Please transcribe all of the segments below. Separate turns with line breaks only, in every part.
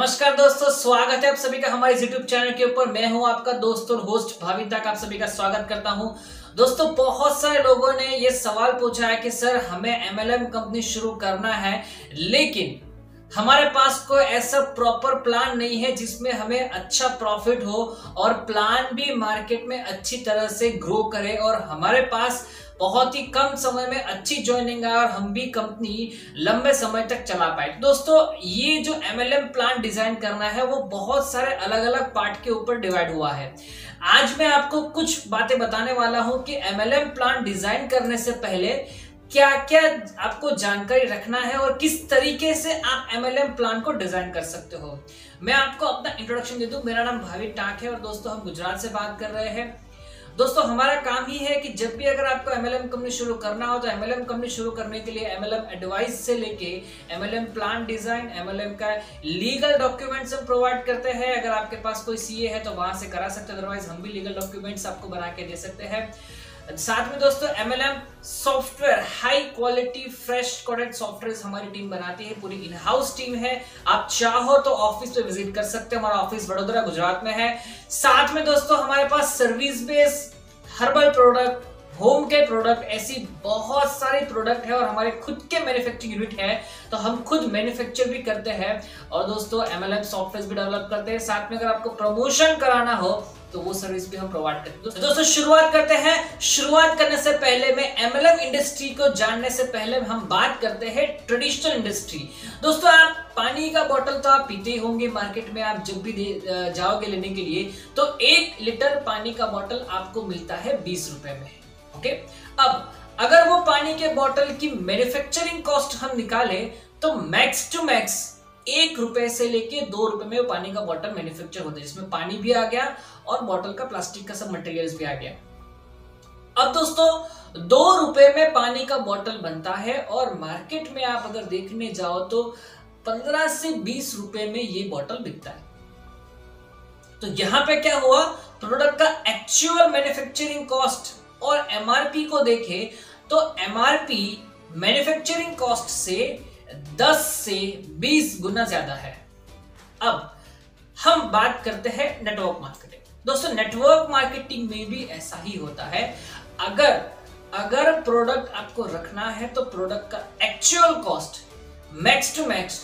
नमस्कार दोस्तों, स्वागत है आप सभी का हमारे YouTube चैनल के ऊपर। मैं हूं आपका दोस्त और होस्ट भाविता का आप सभी का स्वागत करता हूं। दोस्तों, बहुत सारे लोगों ने ये सवाल पूछा है कि सर हमें MLM कंपनी शुरू करना है, लेकिन हमारे पास कोई ऐसा प्रॉपर प्लान नहीं है जिसमें हमें अच्छा प्रॉफिट हो और प्लान भी मार्केट में अच्छी तरह से ग्रो करे और हमारे पास बहुत ही कम समय में अच्छी ज्वाइनिंग आए और हम भी कंपनी लंबे समय तक चला पाए। दोस्तों, ये जो MLM प्लान डिजाइन करना है वो बहुत सारे अलग अलग पार्ट के ऊपर डिवाइड हुआ है। आज मैं आपको कुछ बातें बताने वाला हूं कि MLM प्लान डिजाइन करने से पहले क्या क्या आपको जानकारी रखना है और किस तरीके से आप MLM प्लान को डिजाइन कर सकते हो। मैं आपको अपना इंट्रोडक्शन दे दूं। मेरा नाम भावी टाक है और दोस्तों हम गुजरात से बात कर रहे हैं। दोस्तों, हमारा काम ही है कि जब भी अगर आपको MLM कंपनी शुरू करना हो तो MLM कंपनी शुरू करने के लिए MLM एडवाइस से लेके MLM प्लान डिजाइन, MLM का लीगल डॉक्यूमेंट्स हम प्रोवाइड करते हैं। अगर आपके पास कोई CA है तो वहां से करा सकते हैं, अदरवाइज हम भी लीगल डॉक्यूमेंट्स आपको बना के दे सकते हैं। साथ में दोस्तों MLM software, high quality fresh coded software हमारी टीम बनाती है, पूरी इन हाउस टीम है। आप चाहो तो ऑफिस पे विजिट कर सकते हैं, हमारा ऑफिस वडोदरा गुजरात में है। साथ में दोस्तों हमारे पास service based herbal product, home के प्रोडक्ट, ऐसी बहुत सारी प्रोडक्ट है और हमारे खुद के मैन्युफैक्चरिंग यूनिट है, तो हम खुद मैन्युफैक्चर भी करते हैं और दोस्तों MLM सॉफ्टवेयर भी डेवलप करते हैं। साथ में अगर आपको प्रमोशन कराना हो तो वो सर्विस भी हम प्रोवाइड करते हैं। दोस्तों शुरुआत करते हैं। शुरुआत करने से पहले में MLM इंडस्ट्री को जानने से पहले हम बात करते हैं ट्रेडिशनल इंडस्ट्री। दोस्तों, आप पानी का बोतल तो आप पीते ही होंगे, मार्केट में आप जब भी जाओगे लेने के लिए तो 1 लीटर पानी का बोतल आपको मिलता है 20 रुपए में। ओके, अब अगर वो पानी के बोतल की मैन्युफैक्चरिंग कॉस्ट हम निकाले तो मैक्स टू मैक्स 1 रुपए से लेके 2 रुपए में वो पानी का बोतल मैन्युफैक्चर होता है, जिसमें पानी भी आ गया और बोतल का प्लास्टिक का सब मटेरियल्स भी आ गया। अब दोस्तों 2 रुपए में पानी का बोतल बनता है और मार्केट में आप अगर देखने जाओ तो 15 से 20 रुपए में ये बोतल बिकता है। तो यहां पे क्या हुआ, प्रोडक्ट का एक्चुअल मैन्युफैक्चरिंग कॉस्ट और MRP को देखें तो MRP मैन्युफैक्चरिंग कॉस्ट से 10 से 20 गुना ज्यादा है। अब हम बात करते हैं नेटवर्क मार्केटिंग। दोस्तों, नेटवर्क मार्केटिंग में भी ऐसा ही होता है। अगर प्रोडक्ट आपको रखना है तो प्रोडक्ट का actual cost max to max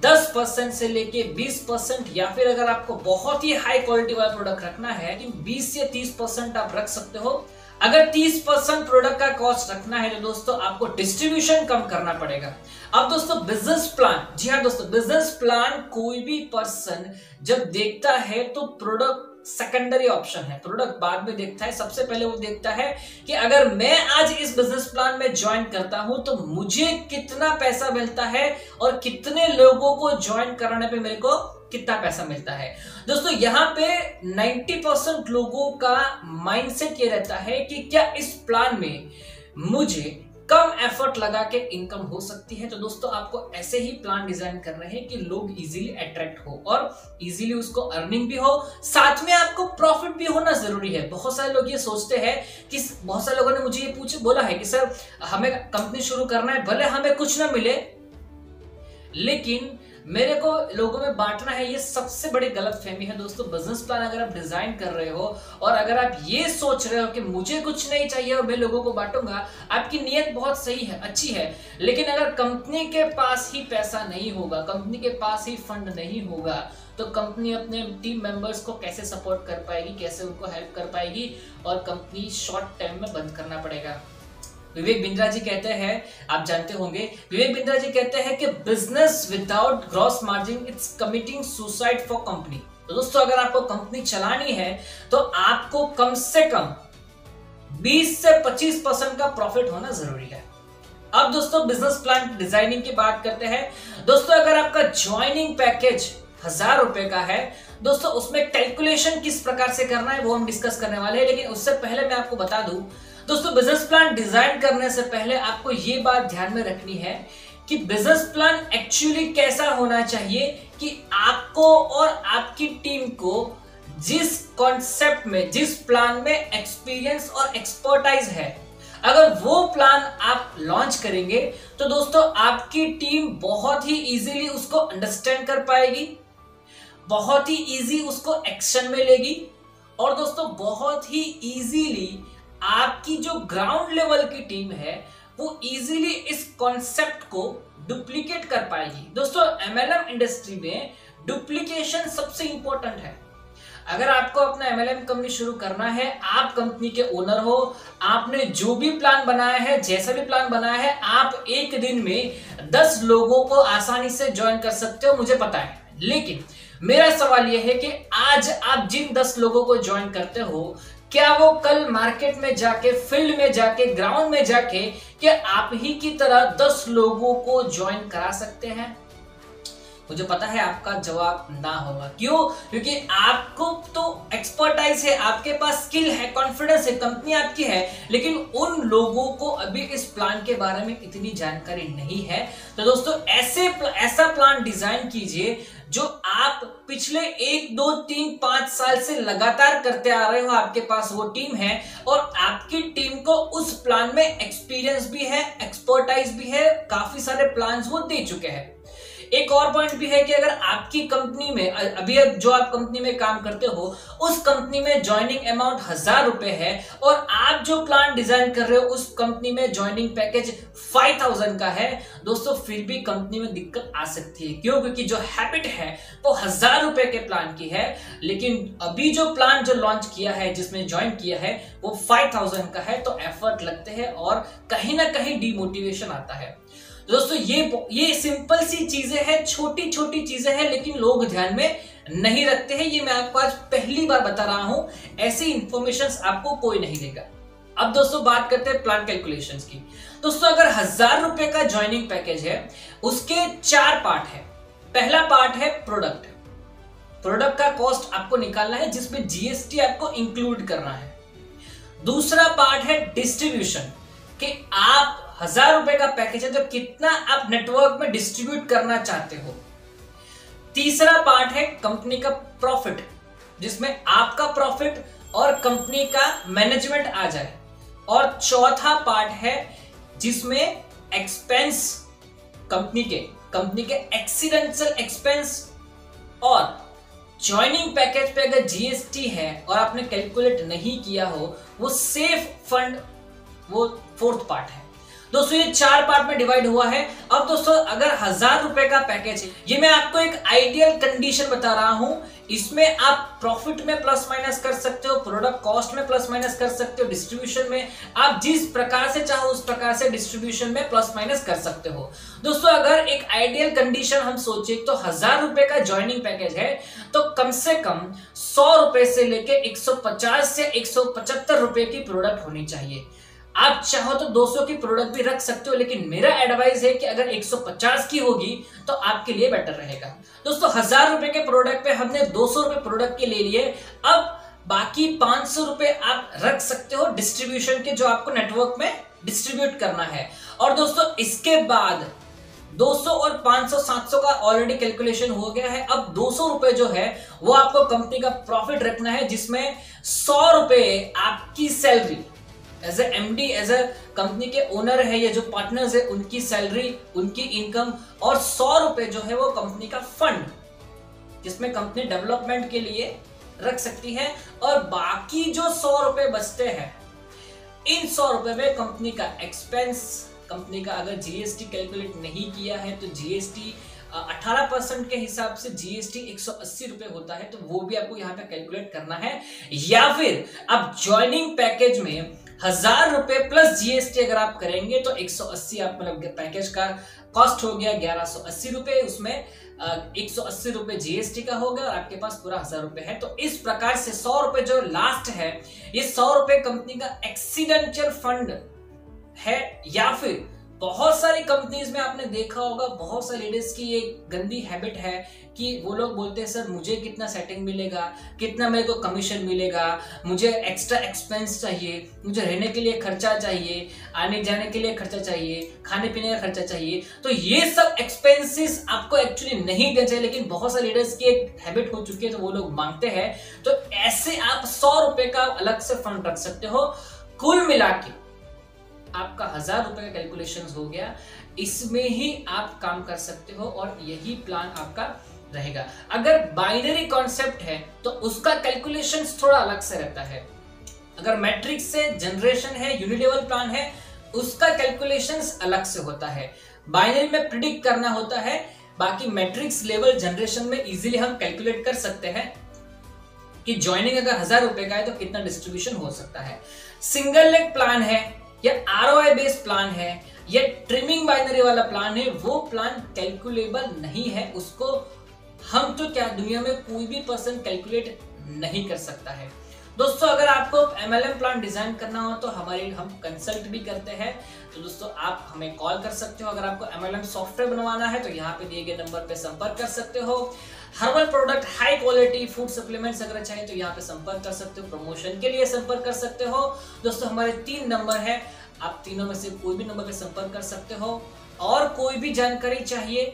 10% से लेके 20%, या फिर अगर आपको बहुत ही हाई क्वालिटी वाला प्रोडक्ट रखना है कि 20 से 30% आप रख सकते हो। अगर 30% प्रोडक्ट का कॉस्ट रखना है तो दोस्तों आपको डिस्ट्रीब्यूशन कम करना पड़ेगा। अब दोस्तों बिजनेस प्लान, जी हाँ दोस्तों, बिजनेस प्लान कोई भी पर्सन जब देखता है तो प्रोडक्ट सेकेंडरी ऑप्शन है, प्रोडक्ट बाद में देखता है। सबसे पहले वो देखता है कि अगर मैं आज इस बिजनेस प्लान में ज्वाइन करता हूं तो मुझे कितना पैसा मिलता है और कितने लोगों को ज्वाइन कराने पे मेरे को कितना पैसा मिलता है। दोस्तों, यहाँ पे 90% लोगों का माइंडसेट ये रहता है कि क्या इस प्लान में मुझे कम एफर्ट लगा के इनकम हो सकती है। तो दोस्तों आपको ऐसे ही प्लान डिजाइन करने हैं कि लोग इजीली अट्रैक्ट हो और इजीली उसको अर्निंग भी हो, साथ में आपको प्रॉफिट भी होना जरूरी है। बहुत सारे लोग ये सोचते हैं कि बहुत सारे लोगों ने मुझे ये बोला है कि सर हमें कंपनी शुरू करना है, भले हमें कुछ ना मिले लेकिन मेरे को लोगों में बांटना है। ये सबसे बड़ी गलतफहमी है दोस्तों। बिजनेस प्लान अगर आप डिजाइन कर रहे हो और अगर आप ये सोच रहे हो कि मुझे कुछ नहीं चाहिए और मैं लोगों को बांटूंगा, आपकी नीयत बहुत सही है, अच्छी है, लेकिन अगर कंपनी के पास ही पैसा नहीं होगा, कंपनी के पास ही फंड नहीं होगा, तो कंपनी अपने टीम मेंबर्स को कैसे सपोर्ट कर पाएगी, कैसे उनको हेल्प कर पाएगी और कंपनी शॉर्ट टाइम में बंद करना पड़ेगा। विवेक बिंद्रा जी कहते हैं, आप जानते होंगे, विवेक बिंद्रा जी कहते हैं कि business without gross margin it's committing suicide for company. तो दोस्तों अगर आपको कंपनी चलानी है तो आपको कम से कम 20 से 25% का प्रॉफिट होना जरूरी है। अब दोस्तों बिजनेस प्लान डिजाइनिंग की बात करते हैं। दोस्तों अगर आपका ज्वाइनिंग पैकेज 1000 रुपए का है, दोस्तों उसमें कैलकुलेशन किस प्रकार से करना है वो हम डिस्कस करने वाले हैं। लेकिन उससे पहले मैं आपको बता दूं दोस्तों, बिजनेस प्लान डिजाइन करने से पहले आपको ये बात ध्यान में रखनी है कि बिजनेस प्लान एक्चुअली कैसा होना चाहिए कि आपको और आपकी टीम को जिस कॉन्सेप्ट में, जिस प्लान में एक्सपीरियंस और एक्सपर्टाइज है, अगर वो प्लान आप लॉन्च करेंगे तो दोस्तों आपकी टीम बहुत ही इजीली उसको अंडरस्टैंड कर पाएगी, बहुत ही इजी उसको एक्शन में लेगी और दोस्तों बहुत ही इजीली आपकी जो ग्राउंड लेवल की टीम है वो इजीली इस कॉन्सेप्ट को डुप्लीकेट कर पाएगी। दोस्तों एमएलएम इंडस्ट्री में डुप्लीकेशन सबसे इंपॉर्टेंट है। अगर आपको अपना एमएलएम कंपनी शुरू करना है, आप कंपनी के ओनर हो, आपने जो भी प्लान बनाया है, जैसा भी प्लान बनाया है, आप एक दिन में 10 लोगों को आसानी से ज्वाइन कर सकते हो, मुझे पता है। लेकिन मेरा सवाल यह है कि आज आप जिन 10 लोगों को ज्वाइन करते हो, क्या वो कल मार्केट में जाके, फील्ड में जाके, ग्राउंड में जाके क्या आप ही की तरह 10 लोगों को ज्वाइन करा सकते हैं? मुझे पता है आपका जवाब ना होगा। क्यों? क्योंकि आपको तो एक्सपर्टाइज है, आपके पास स्किल है, कॉन्फिडेंस है, कंपनी आपकी है, लेकिन उन लोगों को अभी इस प्लान के बारे में इतनी जानकारी नहीं है। तो दोस्तों ऐसा प्लान डिजाइन कीजिए जो आप पिछले 1, 2, 3, 5 साल से लगातार करते आ रहे हो, आपके पास वो टीम है और आपकी टीम को उस प्लान में एक्सपीरियंस भी है, एक्सपर्टाइज भी है, काफी सारे प्लान्स वो दे चुके हैं। एक और पॉइंट भी है कि अगर आपकी कंपनी में अभी जो आप कंपनी में काम करते हो उस कंपनी में ज्वाइनिंग अमाउंट 1000 रुपए है और आप जो प्लान डिजाइन कर रहे हो उस कंपनी में ज्वाइनिंग पैकेज 5000 का है, दोस्तों फिर भी कंपनी में दिक्कत आ सकती है। क्यों? क्योंकि जो हैबिट है वो 1000 रुपए के प्लान की है, लेकिन अभी जो प्लान जो लॉन्च किया है, जिसमें ज्वाइन किया है, वो 5000 का है। तो एफर्ट लगते हैं और कहीं ना कहीं डिमोटिवेशन आता है। दोस्तों ये सिंपल सी चीजें हैं, छोटी छोटी चीजें हैं, लेकिन लोग ध्यान में नहीं रखते हैं। ये मैं आपको आज पहली बार बता रहा हूं, ऐसी इंफॉर्मेशंस आपको कोई नहीं देगा। अब दोस्तों बात करते हैं प्लान कैलकुलेशंस की। दोस्तों अगर 1000 रुपए का ज्वाइनिंग पैकेज है, उसके 4 पार्ट है। पहला पार्ट है प्रोडक्ट का कॉस्ट आपको निकालना है, जिसमें जीएसटी आपको इंक्लूड करना है। दूसरा पार्ट है डिस्ट्रीब्यूशन, कि आप 1000 रुपए का पैकेज है तो कितना आप नेटवर्क में डिस्ट्रीब्यूट करना चाहते हो। तीसरा पार्ट है कंपनी का प्रॉफिट, जिसमें आपका प्रॉफिट और कंपनी का मैनेजमेंट आ जाए। और चौथा पार्ट है जिसमें एक्सपेंस, कंपनी के एक्सीडेंशियल एक्सपेंस और ज्वाइनिंग पैकेज पे अगर जीएसटी है और आपने कैलकुलेट नहीं किया हो, वो सेफ फंड, वो 4th पार्ट है। दोस्तों ये 4 पार्ट में डिवाइड हुआ है। अब दोस्तों अगर 1000 रुपए का पैकेज है, ये मैं आपको एक आइडियल कंडीशन बता रहा हूं, इसमें आप प्रॉफिट में प्लस माइनस कर सकते हो, प्रोडक्ट कॉस्ट में प्लस माइनस कर सकते हो, डिस्ट्रीब्यूशन में आप जिस प्रकार से चाहो उस प्रकार से डिस्ट्रीब्यूशन में प्लस माइनस कर सकते हो। दोस्तों अगर एक आइडियल कंडीशन हम सोचे तो 1000 रुपए का ज्वाइनिंग पैकेज है तो कम से कम 100 रुपए से लेके 150 से 175 रुपए की प्रोडक्ट होनी चाहिए। आप चाहो तो 200 की प्रोडक्ट भी रख सकते हो, लेकिन मेरा एडवाइस है कि अगर 150 की होगी तो आपके लिए बेटर रहेगा। दोस्तों 1000 रुपए के प्रोडक्ट पे हमने 200 रुपए प्रोडक्ट के ले लिए। अब बाकी 500 रुपए आप रख सकते हो डिस्ट्रीब्यूशन के, जो आपको नेटवर्क में डिस्ट्रीब्यूट करना है। और दोस्तों इसके बाद 200 और 500, 700 का ऑलरेडी कैलकुलेशन हो गया है। अब 200 रुपए जो है वो आपको कंपनी का प्रॉफिट रखना है, जिसमें 100 रुपए आपकी salary as a MD, as a company के ओनर है या जो पार्टनर्स है उनकी सैलरी, उनकी इनकम, और 100 रुपए जो है वो कंपनी का फंड, जिसमें कंपनी डेवलपमेंट के लिए रख सकती है। और बाकी जो 100 रुपए बचते हैं, इन 100 रुपए में कंपनी का एक्सपेंस, कंपनी का अगर जीएसटी कैलकुलेट नहीं किया है तो जीएसटी 18% के हिसाब से जीएसटी 180 रुपए होता है, तो वो भी आपको यहाँ पे कैलकुलेट करना है। या फिर आप ज्वाइनिंग पैकेज में 1000 रुपए प्लस जीएसटी अगर आप करेंगे तो 180, आप मतलब पैकेज का कॉस्ट हो गया 1180 रुपए, उसमें 180 रुपए जीएसटी का होगा और आपके पास पूरा 1000 रुपए है। तो इस प्रकार से 100 रुपए जो लास्ट है, ये 100 रुपए कंपनी का एक्सीडेंशियल फंड है। या फिर बहुत सारी कंपनीज में आपने देखा होगा, बहुत सारे लीडर्स की एक गंदी हैबिट है कि वो लोग बोलते हैं सर मुझे कितना सेटिंग मिलेगा, कितना मेरे को कमीशन मिलेगा, मुझे एक्स्ट्रा एक्सपेंस चाहिए, मुझे रहने के लिए खर्चा चाहिए, आने जाने के लिए खर्चा चाहिए, खाने पीने का खर्चा चाहिए। तो ये सब एक्सपेंसेस आपको एक्चुअली नहीं देना चाहिए, लेकिन बहुत सारे लीडर्स की एक हैबिट हो चुकी है तो वो लोग मांगते हैं। तो ऐसे आप 100 रुपए का अलग से फंड रख सकते हो। कुल मिला के आपका 1000 रुपए का कैलकुलेशन हो गया, इसमें ही आप काम कर सकते हो और यही प्लान आपका रहेगा। अगर बाइनरी कॉन्सेप्ट है तो उसका कैलकुलेशंस थोड़ा अलग से रहता है। अगर मैट्रिक्स से जनरेशन है, यूनिलेवल प्लान है, उसका कैलकुलेशंस अलग से होता है। बाइनरी में प्रिडिक्ट करना होता है, बाकी मैट्रिक्स लेवल जनरेशन में इजीली हम कैलकुलेट कर सकते हैं कि ज्वाइनिंग अगर 1000 रुपए का है तो कितना डिस्ट्रीब्यूशन हो सकता है। सिंगल लेग प्लान है या आरओआई बेस्ड प्लान है या ट्रिमिंग बाइनरी वाला प्लान है, वो प्लान कैलकुलेबल नहीं है। उसको हम तो क्या, दुनिया में कोई भी पर्सन कैलकुलेट नहीं कर सकता है। दोस्तों अगर आपको MLM प्लान डिजाइन करना हो तो हम कंसल्ट भी करते हैं। तो दोस्तों आप हमें कॉल कर सकते हो। अगर आपको MLM सॉफ्टवेयर बनवाना है तो यहाँ पे दिए गए नंबर पे संपर्क कर सकते हो। Herbal product, high quality food supplements अगर चाहिए तो यहाँ पे संपर्क कर सकते हो। प्रमोशन के लिए संपर्क कर सकते हो। दोस्तों हमारे 3 नंबर है, आप तीनों में से कोई भी नंबर पे संपर्क कर सकते हो। और कोई भी जानकारी चाहिए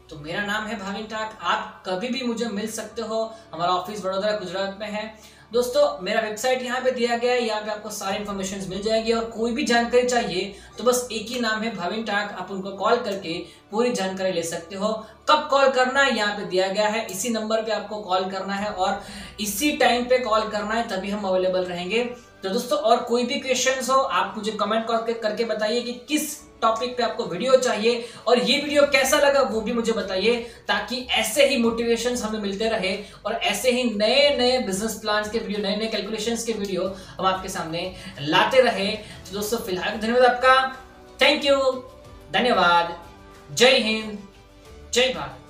तो मेरा नाम है भाविन टाक, आप कभी भी मुझे मिल सकते हो। हमारा ऑफिस वडोदरा गुजरात में है। दोस्तों मेरा वेबसाइट यहाँ पे दिया गया है, यहाँ पे आपको सारी इन्फॉर्मेशन मिल जाएगी। और कोई भी जानकारी चाहिए तो बस एक ही नाम है, भाविन टाक। आप उनको कॉल करके पूरी जानकारी ले सकते हो। कब कॉल करना है यहाँ पे दिया गया है, इसी नंबर पे आपको कॉल करना है और इसी टाइम पे कॉल करना है, तभी हम अवेलेबल रहेंगे। तो दोस्तों और कोई भी क्वेश्चंस हो आप मुझे कमेंट करके बताइए कि किस टॉपिक पे आपको वीडियो चाहिए और ये वीडियो कैसा लगा वो भी मुझे बताइए, ताकि ऐसे ही मोटिवेशंस हमें मिलते रहे और ऐसे ही नए नए बिजनेस प्लान्स के वीडियो, नए नए कैलकुलेशंस के वीडियो हम आपके सामने लाते रहे। तो दोस्तों फिलहाल धन्यवाद आपका, थैंक यू, धन्यवाद, जय हिंद, जय भारत।